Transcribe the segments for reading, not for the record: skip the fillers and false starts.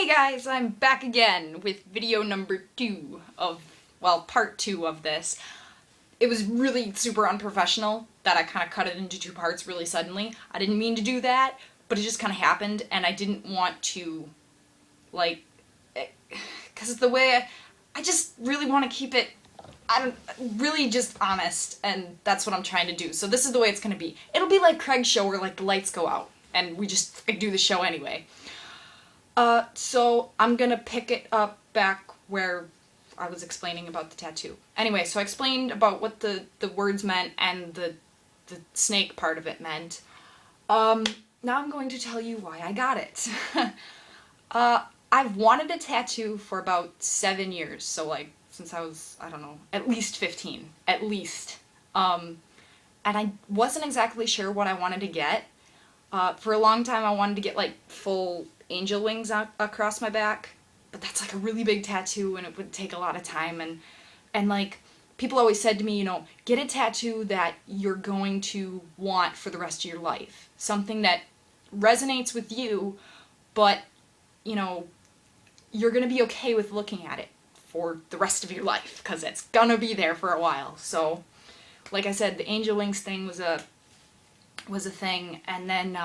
Hey guys, I'm back again with video number 2 of, well, part 2 of this. It was really super unprofessional that I kind of cut it into 2 parts really suddenly. I didn't mean to do that, but it just kind of happened, and I didn't want to, like, because the way I just really want to keep it, really just honest, and that's what I'm trying to do. So this is the way it's going to be. It'll be like Craig's show where, like, the lights go out, and we just do the show anyway. So I'm gonna pick it up back where I was explaining about the tattoo. Anyway, so I explained about what the words meant and the snake part of it meant. Now I'm going to tell you why I got it. I've wanted a tattoo for about 7 years, so like, since I was, I don't know, at least 15. At least. And I wasn't exactly sure what I wanted to get. For a long time I wanted to get like full angel wings across my back, but that's like a really big tattoo and it would take a lot of time, and like people always said to me, you know, get a tattoo that you're going to want for the rest of your life. Something that resonates with you, but you know, you're gonna be okay with looking at it for the rest of your life, because it's gonna be there for a while. So like I said, the angel wings thing was a thing, and then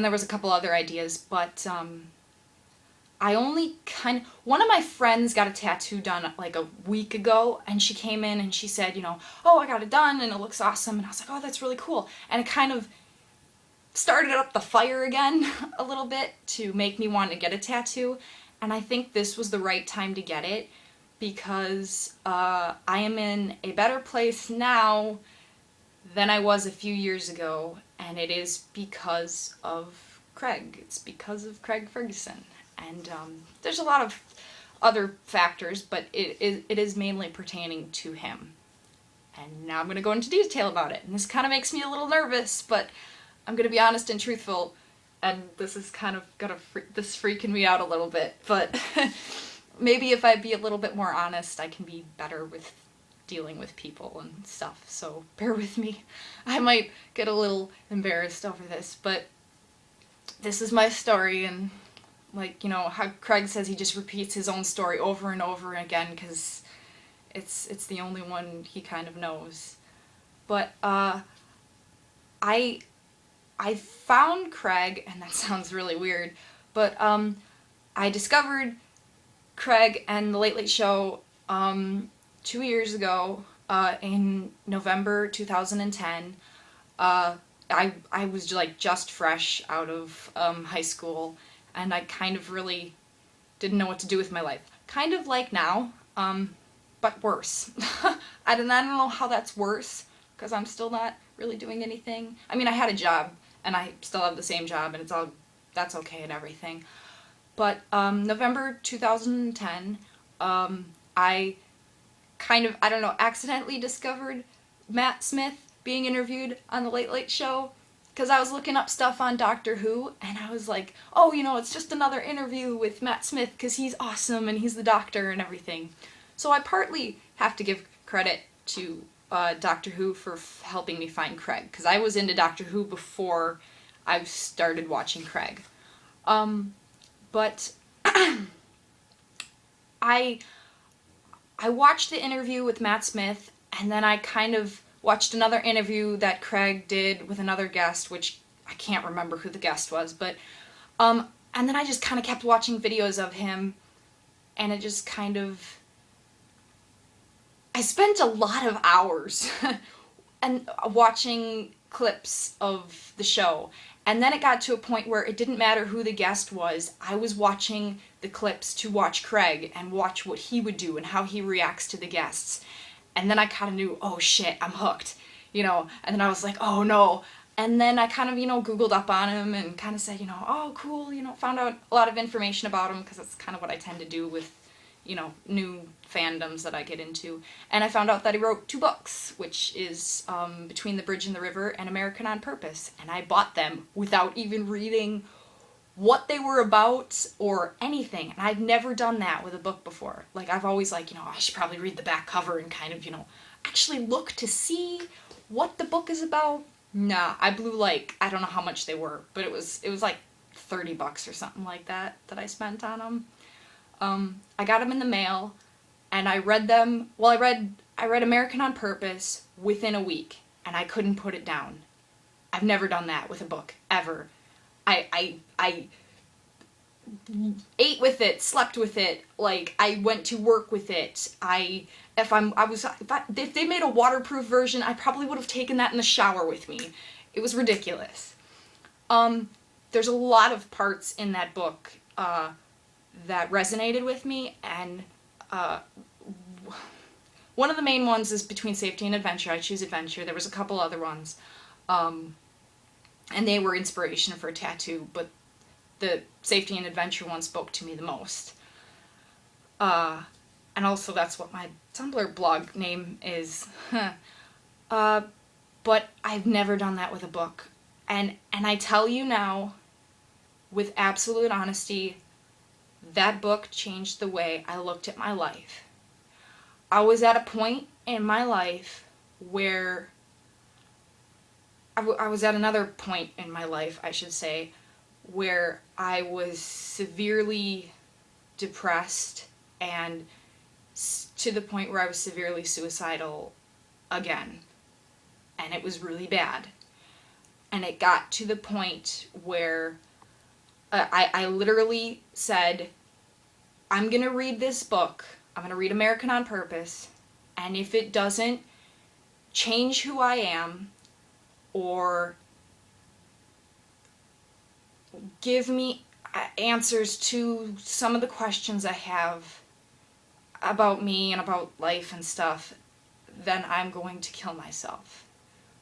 there was a couple other ideas, but I only one of my friends got a tattoo done like a week ago, and she came in and she said, you know, oh, I got it done and it looks awesome, and I was like, oh, that's really cool, and it kind of started up the fire again a little bit to make me want to get a tattoo, and I think this was the right time to get it, because I am in a better place now than I was a few years ago, and it is because of Craig. It's because of Craig Ferguson. And there's a lot of other factors, but it is mainly pertaining to him. And now I'm going to go into detail about it. And this kind of makes me a little nervous, but I'm going to be honest and truthful, and this is kind of freaking me out a little bit. But maybe if I be a little bit more honest, I can be better with dealing with people and stuff, so bear with me. I might get a little embarrassed over this, but this is my story, and like, you know, how Craig says he just repeats his own story over and over again because it's the only one he kind of knows. But I found Craig, and that sounds really weird, but I discovered Craig and The Late Late Show 2 years ago, in November 2010. I was like just fresh out of high school, and I kind of really didn't know what to do with my life. Kind of like now, but worse. I don't know how that's worse, because I'm still not really doing anything. I mean, I had a job, and I still have the same job, and that's okay and everything. But November 2010, I kind of, I don't know, accidentally discovered Matt Smith being interviewed on The Late Late Show, because I was looking up stuff on Doctor Who, and I was like, oh, you know, it's just another interview with Matt Smith because he's awesome and he's the doctor and everything. So I partly have to give credit to Doctor Who for helping me find Craig, because I was into Doctor Who before I started watching Craig. But I watched the interview with Matt Smith, and then I kind of watched another interview that Craig did with another guest, which I can't remember who the guest was, but, and then I just kind of kept watching videos of him, and it just kind of, I spent a lot of hours and watching clips of the show. And then it got to a point where it didn't matter who the guest was. I was watching the clips to watch Craig and watch what he would do and how he reacts to the guests. And then I kind of knew, oh shit, I'm hooked, you know. And then I was like, oh no. And then I kind of, you know, Googled up on him and kind of said, you know, oh cool, you know, found out a lot of information about him, because that's kind of what I tend to do with, you know, new fandoms that I get into. And I found out that he wrote 2 books, which is Between the Bridge and the River and American on Purpose. And I bought them without even reading what they were about or anything. And I've never done that with a book before. Like, I've always like, you know, I should probably read the back cover and kind of, you know, actually look to see what the book is about. Nah, I blew like, I don't know how much they were, but it was like $30 or something like that I spent on them. I got them in the mail, and I read them. Well, I read American on Purpose within a week, and I couldn't put it down. I've never done that with a book ever. I ate with it, slept with it, like I went to work with it. If they made a waterproof version, I probably would have taken that in the shower with me. It was ridiculous. There's a lot of parts in that book that resonated with me, and one of the main ones is between safety and adventure. I choose adventure. There was a couple other ones, and they were inspiration for a tattoo, but the safety and adventure one spoke to me the most. And also that's what my Tumblr blog name is. But I've never done that with a book. And I tell you now, with absolute honesty, that book changed the way I looked at my life. I was at a point in my life where I was at another point in my life, I should say, where I was severely depressed and to the point where I was severely suicidal again. And it was really bad. And it got to the point where I literally said, I'm going to read this book. I'm going to read American on Purpose. And if it doesn't change who I am or give me answers to some of the questions I have about me and about life and stuff, then I'm going to kill myself.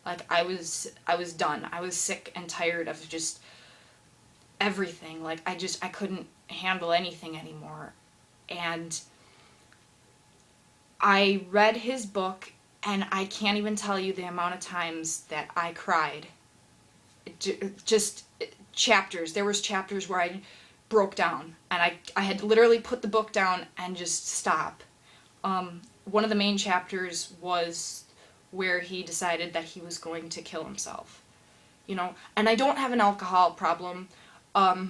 Like, I was done. I was sick and tired of just everything. Like, I couldn't handle anything anymore. And I read his book, and I can't even tell you the amount of times that I cried. Just chapters. There was chapters where I broke down, and I had to literally put the book down and just stop. One of the main chapters was where he decided that he was going to kill himself. You know, and I don't have an alcohol problem. I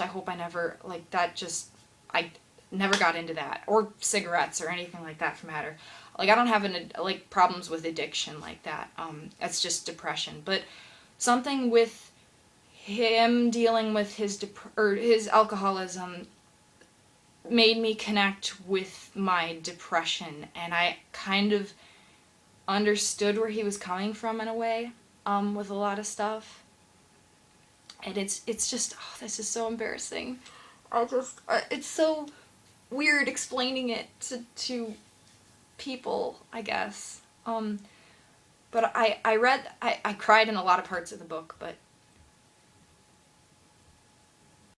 hope I never, like, I never got into that, or cigarettes, or anything like that for matter. Like, I don't have problems with addiction like that. That's just depression. But something with him dealing with his alcoholism made me connect with my depression, and I kind of understood where he was coming from in a way, with a lot of stuff. And it's just, this is so embarrassing. It's so weird explaining it to people, I guess. But I cried in a lot of parts of the book, but